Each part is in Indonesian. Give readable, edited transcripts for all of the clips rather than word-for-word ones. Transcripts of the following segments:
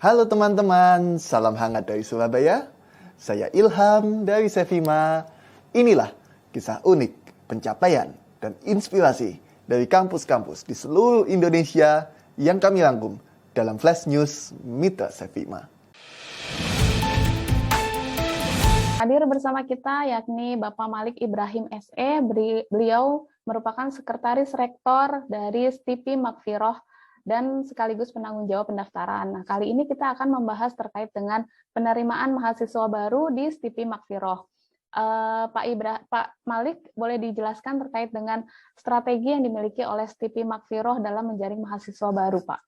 Halo teman-teman, salam hangat dari Surabaya. Saya Ilham dari Sevima. Inilah kisah unik, pencapaian, dan inspirasi dari kampus-kampus di seluruh Indonesia yang kami rangkum dalam Flash News Mitra Sevima. Hadir bersama kita yakni Bapak Malik Ibrahim SE. Beliau merupakan Sekretaris Rektor dari STIPI Makfiroh dan sekaligus penanggung jawab pendaftaran. Nah, kali ini kita akan membahas terkait dengan penerimaan mahasiswa baru di STIPI Makfiroh. Pak Malik, boleh dijelaskan terkait dengan strategi yang dimiliki oleh STIPI Makfiroh dalam menjaring mahasiswa baru, Pak?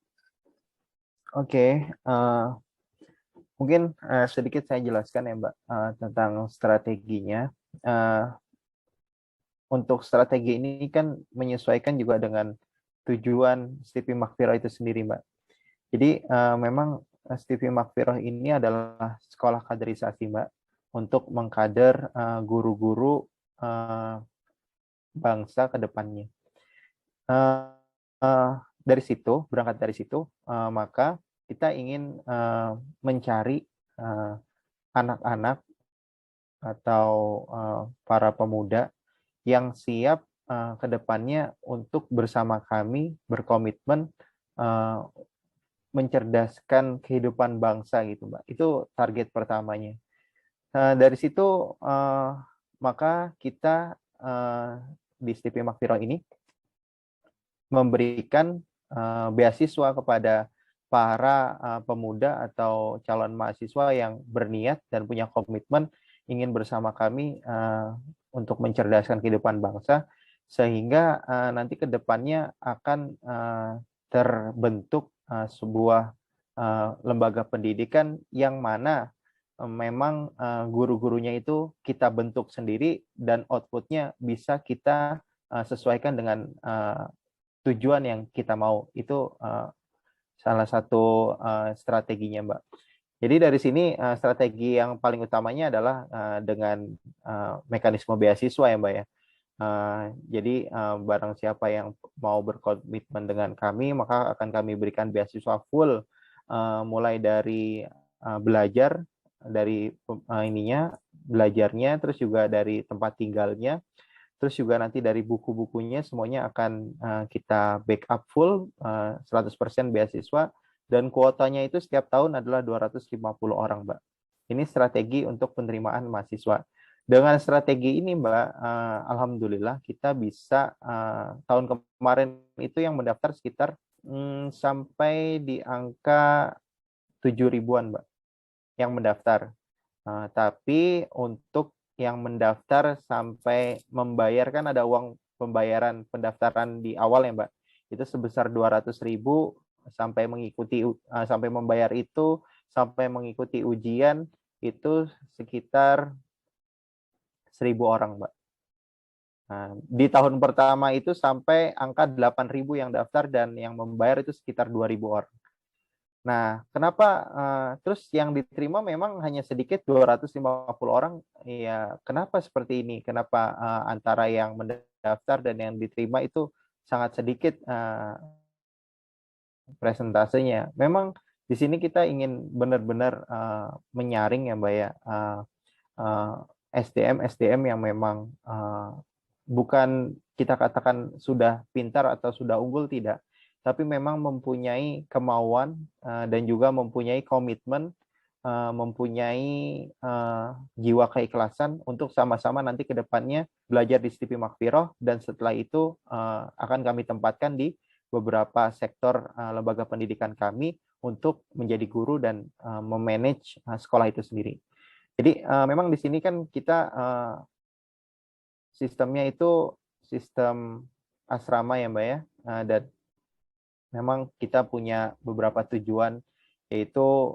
Oke, mungkin sedikit saya jelaskan ya Mbak tentang strateginya. Untuk strategi ini kan menyesuaikan juga dengan tujuan STIPI Makfiroh itu sendiri, Mbak. Jadi memang STIPI Makfiroh ini adalah sekolah kaderisasi, Mbak, untuk mengkader guru-guru bangsa ke depannya. Berangkat dari situ, maka kita ingin mencari anak-anak atau para pemuda yang siap ke depannya untuk bersama kami berkomitmen mencerdaskan kehidupan bangsa gitu, Mbak. Itu target pertamanya. Dari situ maka kita di STIPI Makfiroh ini memberikan beasiswa kepada para pemuda atau calon mahasiswa yang berniat dan punya komitmen ingin bersama kami untuk mencerdaskan kehidupan bangsa, sehingga nanti ke depannya akan terbentuk sebuah lembaga pendidikan yang mana memang guru-gurunya itu kita bentuk sendiri dan outputnya bisa kita sesuaikan dengan tujuan yang kita mau. Itu salah satu strateginya, Mbak. Jadi dari sini strategi yang paling utamanya adalah dengan mekanisme beasiswa ya Mbak ya. Jadi barang siapa yang mau berkomitmen dengan kami maka akan kami berikan beasiswa full mulai dari belajar dari belajarnya, terus juga dari tempat tinggalnya, terus juga nanti dari buku-bukunya semuanya akan kita backup full 100% beasiswa. Dan kuotanya itu setiap tahun adalah 250 orang, Mbak. Ini strategi untuk penerimaan mahasiswa. Dengan strategi ini, Mbak, alhamdulillah kita bisa tahun kemarin itu yang mendaftar sekitar sampai di angka 7 ribuan, Mbak, yang mendaftar. Tapi untuk yang mendaftar sampai membayar kan ada uang pembayaran pendaftaran di awal ya, Mbak. Itu sebesar 200.000 sampai membayar itu sampai mengikuti ujian itu sekitar 1.000 orang, Mbak. Nah, di tahun pertama itu sampai angka 8.000 yang daftar dan yang membayar itu sekitar 2.000 orang. Nah, kenapa terus yang diterima memang hanya sedikit 250 orang? Ya, kenapa seperti ini? Kenapa antara yang mendaftar dan yang diterima itu sangat sedikit presentasenya? Memang di sini kita ingin benar-benar menyaring ya Mbak ya, SDM yang memang bukan kita katakan sudah pintar atau sudah unggul, tidak, tapi memang mempunyai kemauan dan juga mempunyai komitmen, mempunyai jiwa keikhlasan untuk sama-sama nanti ke depannya belajar di STIPI Makfiroh, dan setelah itu akan kami tempatkan di beberapa sektor lembaga pendidikan kami untuk menjadi guru dan memanage sekolah itu sendiri. Jadi memang di sini kan kita sistemnya itu sistem asrama ya Mbak ya, dan memang kita punya beberapa tujuan, yaitu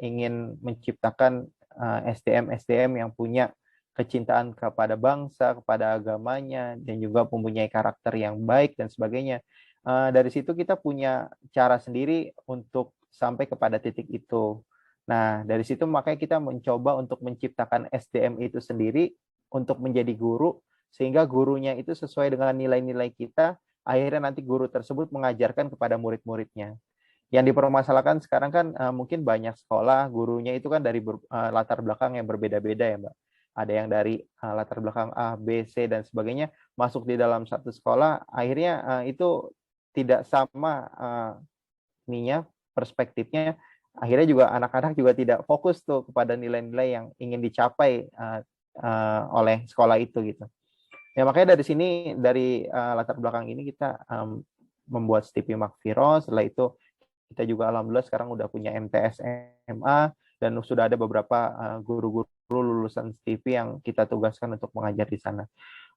ingin menciptakan SDM yang punya kecintaan kepada bangsa, kepada agamanya, dan juga mempunyai karakter yang baik dan sebagainya. Dari situ kita punya cara sendiri untuk sampai kepada titik itu. Nah, dari situ makanya kita mencoba untuk menciptakan SDM itu sendiri untuk menjadi guru, sehingga gurunya itu sesuai dengan nilai-nilai kita, akhirnya nanti guru tersebut mengajarkan kepada murid-muridnya. Yang dipermasalahkan sekarang kan mungkin banyak sekolah gurunya itu kan dari latar belakang yang berbeda-beda ya Mbak. Ada yang dari latar belakang A, B, C dan sebagainya masuk di dalam satu sekolah, akhirnya itu tidak sama perspektifnya. Akhirnya juga anak-anak juga tidak fokus tuh kepada nilai-nilai yang ingin dicapai oleh sekolah itu gitu. Ya makanya dari sini dari latar belakang ini kita membuat Stipi Makfiro. Setelah itu kita juga alhamdulillah sekarang udah punya MTS MA dan sudah ada beberapa guru-guru lulusan Stipi yang kita tugaskan untuk mengajar di sana.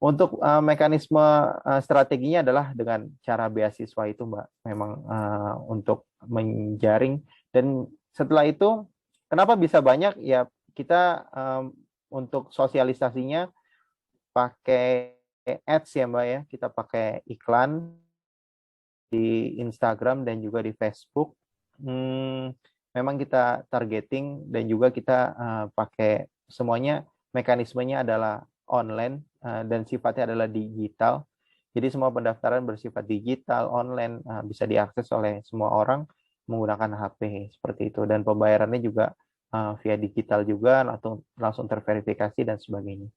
Untuk mekanisme strateginya adalah dengan cara beasiswa itu Mbak, memang untuk menjaring. Dan setelah itu kenapa bisa banyak ya, kita untuk sosialisasinya pakai ads ya Mbak ya, kita pakai iklan di Instagram dan juga di Facebook. Memang kita targeting dan juga kita pakai semuanya, mekanismenya adalah online dan sifatnya adalah digital. Jadi semua pendaftaran bersifat digital, online, bisa diakses oleh semua orang menggunakan HP seperti itu, dan pembayarannya juga via digital juga, langsung terverifikasi dan sebagainya.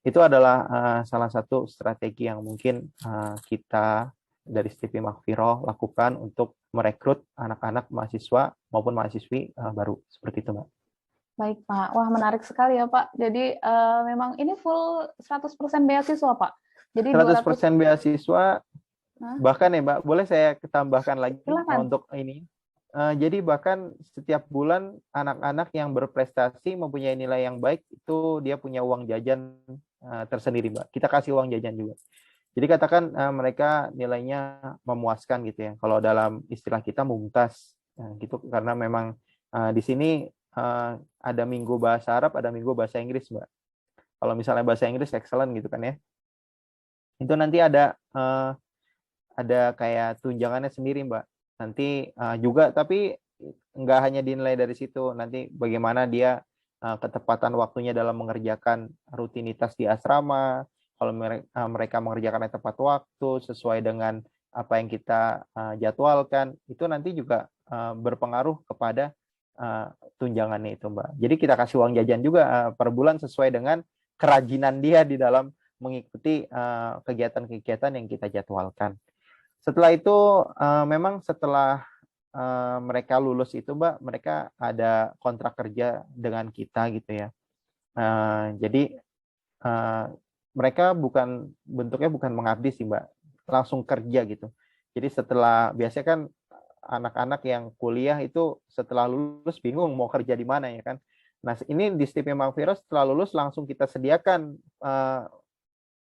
Itu adalah salah satu strategi yang mungkin kita dari Stipi Makfiro lakukan untuk merekrut anak-anak mahasiswa maupun mahasiswi baru seperti itu, Mbak. Baik, Pak. Wah, menarik sekali ya, Pak. Jadi memang ini full 100% beasiswa, Pak. Jadi 100% beasiswa. Hah? Bahkan ya, Mbak, boleh saya tambahkan lagi Silakan. untuk ini. Jadi bahkan setiap bulan anak-anak yang berprestasi mempunyai nilai yang baik itu dia punya uang jajan tersendiri, Mbak. Kita kasih uang jajan juga. Jadi katakan mereka nilainya memuaskan gitu ya. Kalau dalam istilah kita mumtaz gitu, karena memang di sini ada minggu bahasa Arab, ada minggu bahasa Inggris, Mbak. Kalau misalnya bahasa Inggris excellent gitu kan ya. Itu nanti ada kayak tunjangannya sendiri, Mbak. Nanti juga, tapi nggak hanya dinilai dari situ. Nanti bagaimana dia ketepatan waktunya dalam mengerjakan rutinitas di asrama. Kalau mereka mengerjakannya tepat waktu, sesuai dengan apa yang kita jadwalkan, itu nanti juga berpengaruh kepada tunjangannya itu, Mbak. Jadi kita kasih uang jajan juga per bulan sesuai dengan kerajinan dia di dalam mengikuti kegiatan-kegiatan yang kita jadwalkan. Setelah itu memang setelah mereka lulus itu, Mbak, mereka ada kontrak kerja dengan kita gitu ya. Jadi mereka bentuknya bukan mengabdi sih, Mbak, langsung kerja gitu. Jadi biasanya kan anak-anak yang kuliah itu setelah lulus bingung mau kerja di mana ya kan. Nah ini di Stipi Makfiro setelah lulus langsung kita sediakan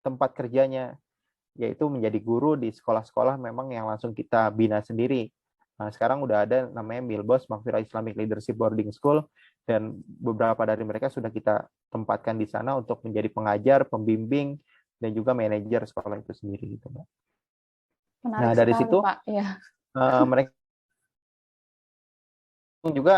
tempat kerjanya, yaitu menjadi guru di sekolah-sekolah memang yang langsung kita bina sendiri. Nah, sekarang udah ada namanya Milbos, Makfiro Islamic Leadership Boarding School, dan beberapa dari mereka sudah kita tempatkan di sana untuk menjadi pengajar, pembimbing, dan juga manajer sekolah itu sendiri gitu, Mbak. Menarik Nah, dari sekali, situ Pak. Ya. Mereka juga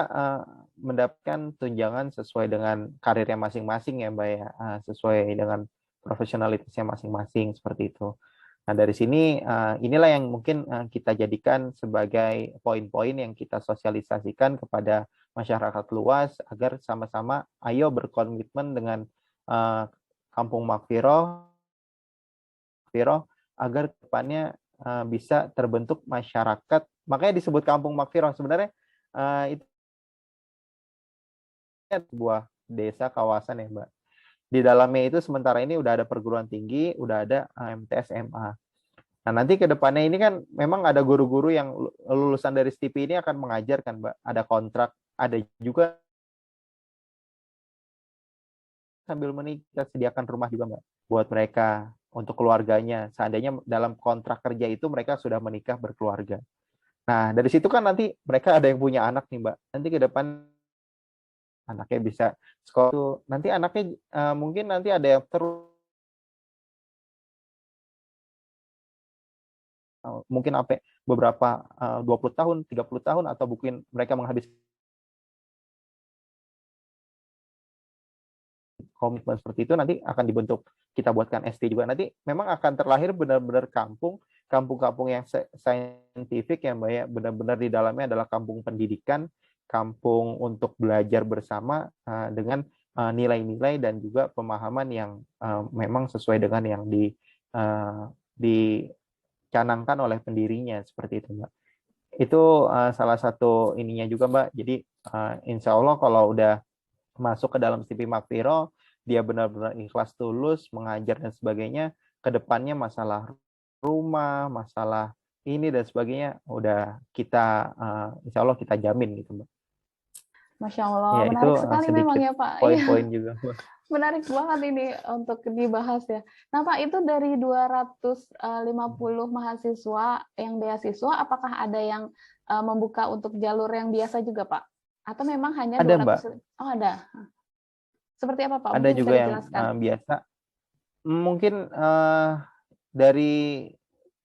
mendapatkan tunjangan sesuai dengan karirnya masing-masing ya, Mbak ya, sesuai dengan profesionalitasnya masing-masing seperti itu. Nah, dari sini inilah yang mungkin kita jadikan sebagai poin-poin yang kita sosialisasikan kepada masyarakat luas agar sama-sama ayo berkomitmen dengan Kampung Makfiro agar depannya bisa terbentuk masyarakat. Makanya disebut Kampung Makfiro. Sebenarnya itu sebuah desa kawasan ya, Mbak. Di dalamnya itu sementara ini udah ada perguruan tinggi, udah ada MTS MA. Nah, nanti ke depannya ini kan memang ada guru-guru yang lulusan dari Stipi ini akan mengajar kan, Mbak. Ada kontrak, ada juga sambil menikah kita sediakan rumah juga, Mbak, buat mereka untuk keluarganya. Seandainya dalam kontrak kerja itu mereka sudah menikah berkeluarga. Nah, dari situ kan nanti mereka ada yang punya anak nih, Mbak. Nanti ke depan anaknya bisa sekolah tuh. Nanti anaknya mungkin nanti ada yang mungkin sampai beberapa 20 tahun, 30 tahun, atau mungkin mereka menghabiskan komitmen seperti itu, nanti akan dibentuk, kita buatkan SD juga, nanti memang akan terlahir benar-benar kampung-kampung yang saintifik ya Mbak ya, benar-benar di dalamnya adalah kampung pendidikan, kampung untuk belajar bersama dengan nilai-nilai dan juga pemahaman yang memang sesuai dengan yang dicanangkan oleh pendirinya, seperti itu Mbak. Itu salah satu ininya juga Mbak. Jadi insya Allah kalau udah masuk ke dalam Stipi Makfiro, dia benar-benar ikhlas tulus mengajar dan sebagainya, ke depannya masalah rumah, masalah ini dan sebagainya udah kita insya Allah kita jamin gitu Mbak. Masya Allah, Ya itu menarik sekali memang sedikit ya Pak. Iya, poin-poin juga Mbak. menarik banget ini untuk dibahas ya. Nah Pak, itu dari 250 mahasiswa yang beasiswa, apakah ada yang membuka untuk jalur yang biasa juga Pak? Atau memang hanya Ada Mbak, 200? Oh ada. Seperti apa Pak? ada Mungkin bisa juga yang dijelaskan. biasa. Mungkin dari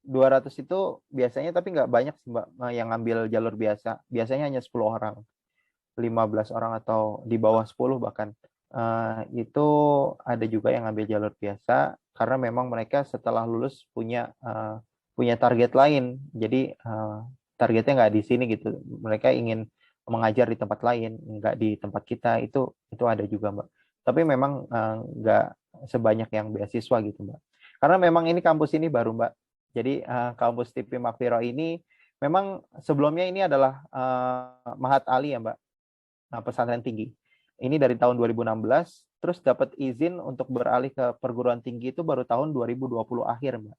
200 itu biasanya, tapi nggak banyak sih Mbak yang ngambil jalur biasa. Biasanya hanya 10 orang, 15 orang atau di bawah 10 bahkan. Itu ada juga yang ngambil jalur biasa karena memang mereka setelah lulus punya target lain. Jadi targetnya nggak di sini gitu. Mereka ingin mengajar di tempat lain, nggak di tempat kita. Itu ada juga Mbak. Tapi memang nggak sebanyak yang beasiswa gitu Mbak. Karena memang ini kampus ini baru Mbak. Jadi kampus Stipi Makfiro ini memang sebelumnya ini adalah Mahat Ali ya Mbak, pesantren tinggi. Ini dari tahun 2016, terus dapat izin untuk beralih ke perguruan tinggi itu baru tahun 2020 akhir Mbak.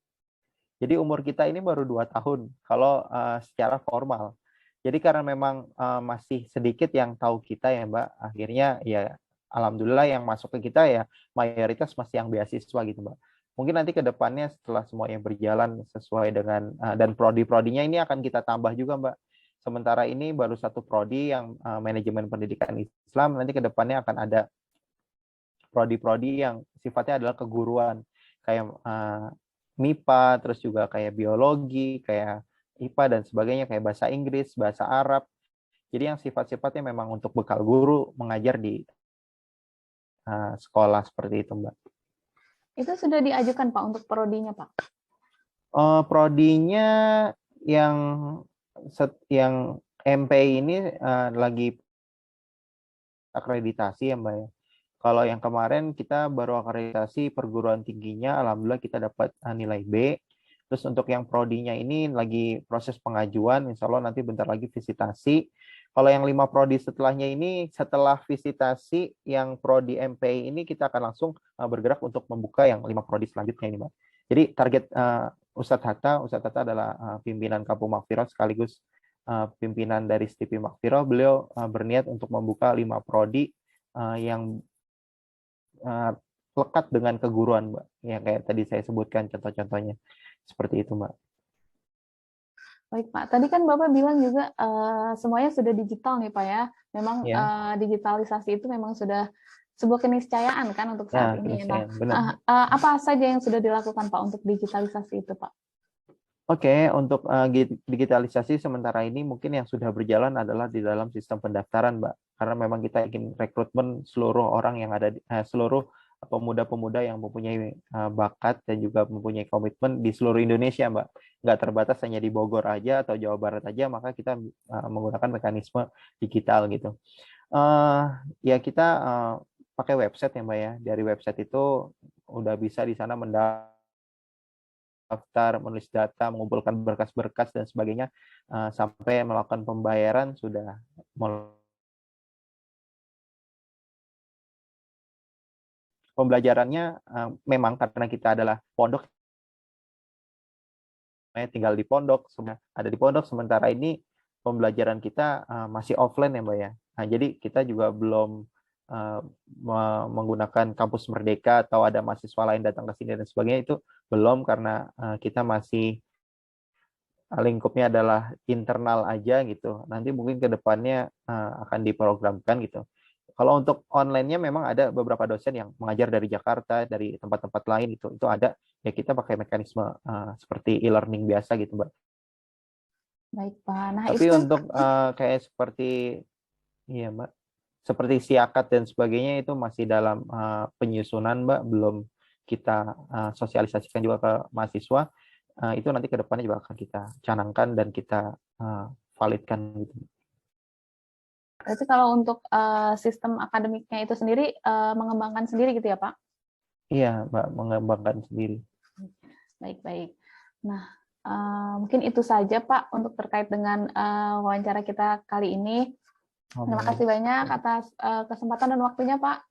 Jadi umur kita ini baru 2 tahun kalau secara formal. Jadi karena memang masih sedikit yang tahu kita ya Mbak, akhirnya ya alhamdulillah yang masuk ke kita ya mayoritas masih yang beasiswa gitu Mbak. Mungkin nanti ke depannya setelah semuanya berjalan sesuai dengan dan prodi-prodinya ini akan kita tambah juga Mbak. Sementara ini baru satu prodi yang manajemen pendidikan Islam, nanti ke depannya akan ada prodi-prodi yang sifatnya adalah keguruan, kayak MIPA, terus juga kayak biologi, kayak IPA dan sebagainya, kayak bahasa Inggris, bahasa Arab. Jadi yang sifat-sifatnya memang untuk bekal guru mengajar di sekolah seperti itu, Mbak. Itu sudah diajukan Pak untuk prodinya Pak? Prodinya yang MPI ini lagi akreditasi ya Mbak ya. Kalau yang kemarin kita baru akreditasi perguruan tingginya, alhamdulillah kita dapat nilai B. Terus untuk yang prodinya ini lagi proses pengajuan, insya Allah nanti bentar lagi visitasi. Kalau yang 5 prodi setelahnya ini, setelah visitasi yang prodi MPI ini kita akan langsung bergerak untuk membuka yang 5 prodi selanjutnya ini Mbak. Jadi target Ustadz Hatta adalah pimpinan Kampung Makfiro sekaligus pimpinan dari Stipi Makfiro. Beliau berniat untuk membuka 5 prodi yang lekat dengan keguruan Mbak. Yang kayak tadi saya sebutkan contoh-contohnya. Seperti itu Mbak. Baik Pak, tadi kan Bapak bilang juga semuanya sudah digital nih Pak ya. Memang Ya. digitalisasi itu memang sudah sebuah keniscayaan kan untuk saat ini. Nah, apa saja yang sudah dilakukan Pak untuk digitalisasi itu Pak? Oke, untuk digitalisasi sementara ini mungkin yang sudah berjalan adalah di dalam sistem pendaftaran Mbak. Karena memang kita ingin rekrutmen seluruh orang yang ada, seluruh pemuda-pemuda yang mempunyai bakat dan juga mempunyai komitmen di seluruh Indonesia Mbak. Nggak terbatas hanya di Bogor aja atau Jawa Barat aja, maka kita menggunakan mekanisme digital gitu. Ya kita pakai website ya Mbak ya. Dari website itu udah bisa di sana mendaftar, menulis data, mengumpulkan berkas-berkas dan sebagainya, sampai melakukan pembayaran sudah pembelajarannya memang karena kita adalah pondok, tinggal di pondok, semua ada di pondok, sementara ini pembelajaran kita masih offline ya Mbak ya. Nah, jadi kita juga belum menggunakan kampus Merdeka atau ada mahasiswa lain datang ke sini dan sebagainya, itu belum karena kita masih lingkupnya adalah internal aja gitu. Nanti mungkin ke depannya akan diprogramkan gitu. Kalau untuk online-nya memang ada beberapa dosen yang mengajar dari Jakarta, dari tempat-tempat lain itu ada. Ya kita pakai mekanisme seperti e-learning biasa gitu, Mbak. Baik Pak. Nah, tapi itu untuk kayak seperti iya Mbak. seperti siakat dan sebagainya itu masih dalam penyusunan, Mbak, belum kita sosialisasikan juga ke mahasiswa. Itu nanti ke depannya juga akan kita canangkan dan kita validkan gitu. Berarti kalau untuk sistem akademiknya itu sendiri mengembangkan sendiri gitu ya, Pak? Iya, Mbak, mengembangkan sendiri. Baik-baik. Nah, mungkin itu saja, Pak, untuk terkait dengan wawancara kita kali ini. Terima kasih banyak atas kesempatan dan waktunya, Pak.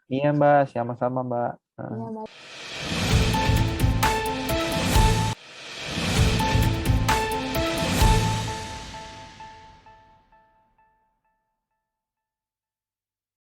Iya, Mbak, sama-sama, Mbak. Iya, Mbak.